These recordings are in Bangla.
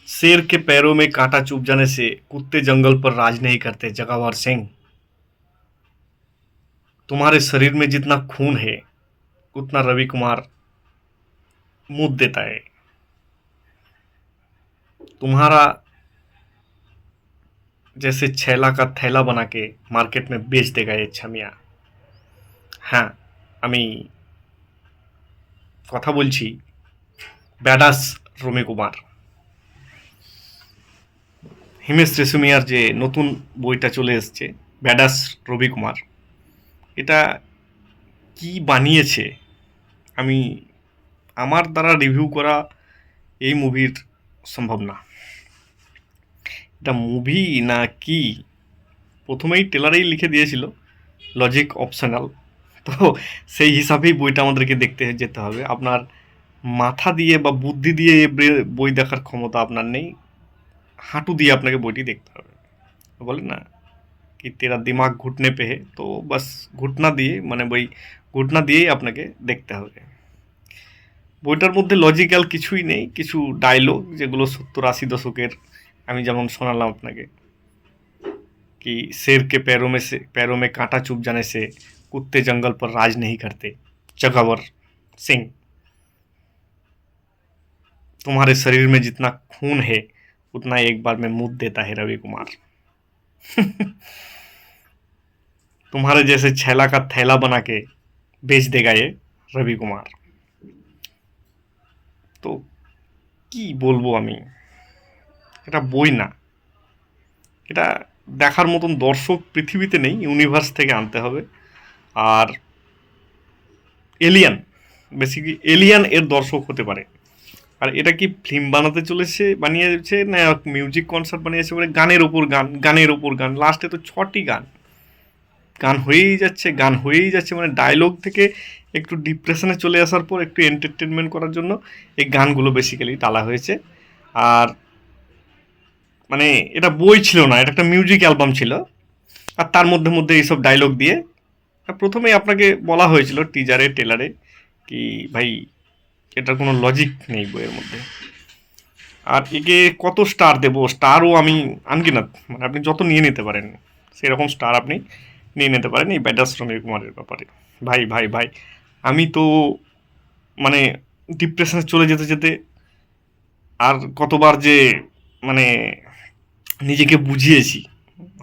शेर के पैरों में कांटा चुभ जाने से कुत्ते जंगल पर राज नहीं करते। जगावर सिंह, तुम्हारे शरीर में जितना खून है उतना रवि कुमार मुंह देता है। तुम्हारा जैसे छैला का थैला बना के मार्केट में बेच देगा ये छमिया। হ্যাঁ, আমি কথা বলছি ব্যাডাস রমি কুমার। হিমেশ রেশমিয়ার যে নতুন বইটা চলে এসছে ব্যাডাস রবি কুমার, এটা কি বানিয়েছে আমি আমার দ্বারা রিভিউ করা এই মুভির সম্ভব না। এটা মুভি না কি, প্রথমেই ট্রেলারেই লিখে দিয়েছিল লজিক অপশনাল। তো সেই হিসাবেই বইটা আমাদেরকে দেখতে যেতে হবে। আপনার মাথা দিয়ে বা বুদ্ধি দিয়ে বই দেখার ক্ষমতা আপনার নেই, হাঁটু দিয়ে আপনাকে বইটি দেখতে হবে। বলে না কি তেরা দিমাগ ঘুটনে পে হে, তো বাস ঘুটনা দিয়ে মানে বই ঘুটনা দিয়েই আপনাকে দেখতে হবে। বইটার মধ্যে লজিক্যাল কিছুই নেই, কিছু ডায়লগ যেগুলো 70-80 দশকের আমি যেমন শোনালাম আপনাকে कि शेर के पैरों में कांटा चुभ जाने से कुत्ते जंगल पर राज नहीं करते। जगावर सिंह, तुम्हारे शरीर में जितना खून है उतना एक बार में मुंह देता है रवि कुमार। तुम्हारे जैसे छैला का थैला बना के बेच देगा ये रवि कुमार। তো কি বলবো আমি, এটা বই না, এটা দেখার মতন দর্শক পৃথিবীতে নেই, ইউনিভার্স থেকে আনতে হবে। আর এলিয়ান, বেসিক্যালি এলিয়ান এর দর্শক হতে পারে। আর এটা কি ফিল্ম বানিয়েছে না মিউজিক কনসার্ট বানিয়েছে, মানে গানের ওপর গান, গানের ওপর গান, লাস্টে তো 6টি গান, গান হয়েই যাচ্ছে, মানে ডায়লগ থেকে একটু ডিপ্রেশনে চলে আসার পর একটু এন্টারটেনমেন্ট করার জন্য এই গানগুলো বেসিক্যালি টালা হয়েছে। আর মানে এটা বই ছিল না, এটা একটা মিউজিক অ্যালবাম ছিল। আর তার মধ্যে এইসব ডায়লগ দিয়ে প্রথমেই আপনাকে বলা হয়েছিল টিজারে টেলারে কি ভাই এটার কোনো লজিক নেই বইয়ের মধ্যে। আর একে কত স্টার দেবো, স্টারও আমি আনগিনাত, মানে আপনি যত নিয়ে নিতে পারেন সেরকম স্টার আপনি নিয়ে নিতে পারেন এই ব্যাডাস রমি কুমারের ব্যাপারে। ভাই ভাই ভাই, আমি তো মানে ডিপ্রেশনে চলে যেতে যেতে আর কতবার যে মানে নিজেকে বুঝিয়েছি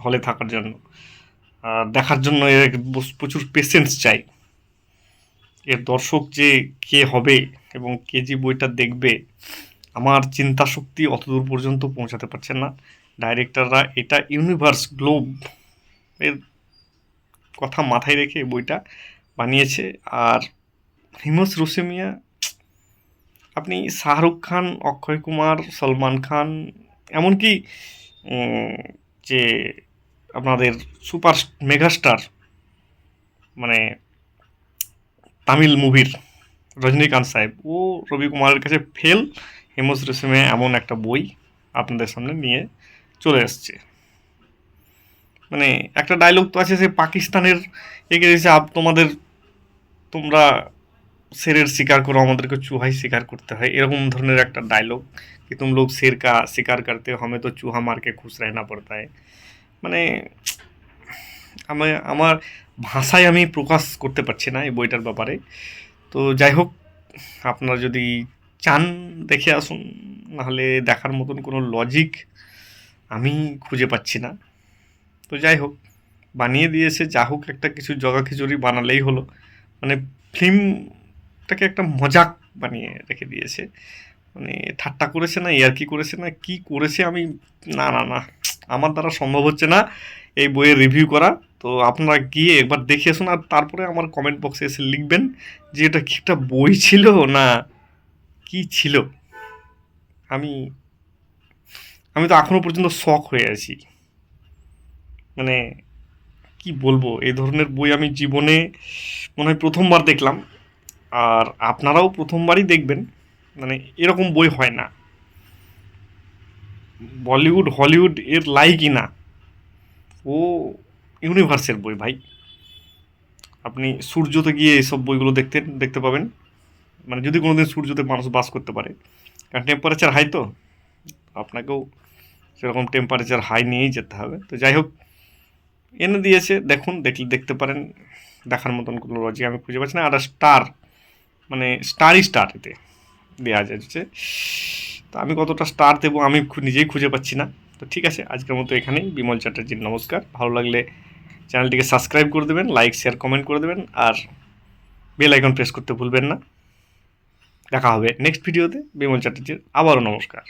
হলে থাকার জন্য, দেখার জন্য এর প্রচুর পেশেন্স চাই। এর দর্শক যে কে হবে এবং কে যে বইটা দেখবে, আমার চিন্তা শক্তি অতদূর পর্যন্ত পৌঁছাতে পারছে না। ডাইরেক্টররা এটা ইউনিভার্স গ্লোব এর কথা মাথায় রেখে বইটা বানিয়েছে। আর হিমেশ রেশমিয়া, আপনি শাহরুখ খান, অক্ষয় কুমার, সলমান খান, এমনকি যে আপনাদের সুপার মেগাস্টার মানে তামিল মুভির রজনীকান্ত সাহেব, ও রবি কুমারের কাছে ফেল। হিমেশ রেশমিয়া এমন একটা বই আপনাদের সামনে নিয়ে চলে এসছে। মানে একটা ডায়লগ তো আছে, সে পাকিস্তানের এগিয়ে দিয়েছে তোমরা শেরের শিকার করো, আমাদেরকে চুহাই শিকার করতে হয়, এরকম ধরনের একটা ডায়লগ কি তুম লোক শের কা শিকার করতে हो हमें तो चूहा मार के खुश रहना पड़ता है। মানে আমার ভাষায় আমি প্রকাশ করতে পারছি না এই বইটার ব্যাপারে। তো যাই হোক, আপনারা যদি চান দেখে আসুন, নাহলে দেখার মতন কোনো লজিক আমি খুঁজে পাচ্ছি না। তো যাই হোক, বানিয়ে দিয়েছে, যা হোক একটা কিছু জগা খিচুড়ি বানালেই হলো। মানে ফিল্মটাকে একটা মজাক বানিয়ে রেখে দিয়েছে। মানে ঠাট্টা করেছে না, ইয়ার্কি করেছে না, কি করেছে আমি না না না, আমার দ্বারা সম্ভব হচ্ছে না এই বইয়ের রিভিউ করা। তো আপনারা গিয়ে একবার দেখে আসুন, আর তারপরে আমার কমেন্ট বক্সে এসে লিখবেন যে এটা কি একটা বই ছিল না কি ছিল। আমি আমি তো এখনো পর্যন্ত শক হয়ে আছি। মানে কি বলবো, এই ধরনের বই আমি জীবনে মনে হয় প্রথমবার দেখলাম। আর আপনারাও প্রথমবারই দেখবেন, মানে এরকম বই হয় না। বলিউড হলিউড এর লাইকই না, ও ইউনিভার্সের বই ভাই। আপনি সূর্যতে গিয়ে এইসব বইগুলো দেখতে পাবেন, মানে যদি কোনোদিন সূর্যতে মানুষ বাস করতে পারে, কারণ টেম্পারেচার হাই তো। আপনাকেও সেরকম টেম্পারেচার হাই নিয়েই যেতে হবে। তো যাই হোক, এনে দিয়েছে, দেখুন, দেখতে পারেন। দেখার মতন কোনো লজিক আমি খুঁজে পাচ্ছি না। আর স্টার, মানে স্টারই স্টার এতে দেওয়া যাচ্ছে। তো আমি কতটা স্টার দেবো আমি নিজেই খুঁজে পাচ্ছি না। তো ঠিক আছে, আজকের মতো এখানেই। বিমল চ্যাটার্জির নমস্কার। ভালো লাগলে চ্যানেলটিকে সাবস্ক্রাইব করে দেবেন, লাইক শেয়ার কমেন্ট করে দেবেন, আর বেল আইকন প্রেস করতে ভুলবেন না। দেখা হবে নেক্সট ভিডিওতে। বিমল চ্যাটার্জির আবারও নমস্কার।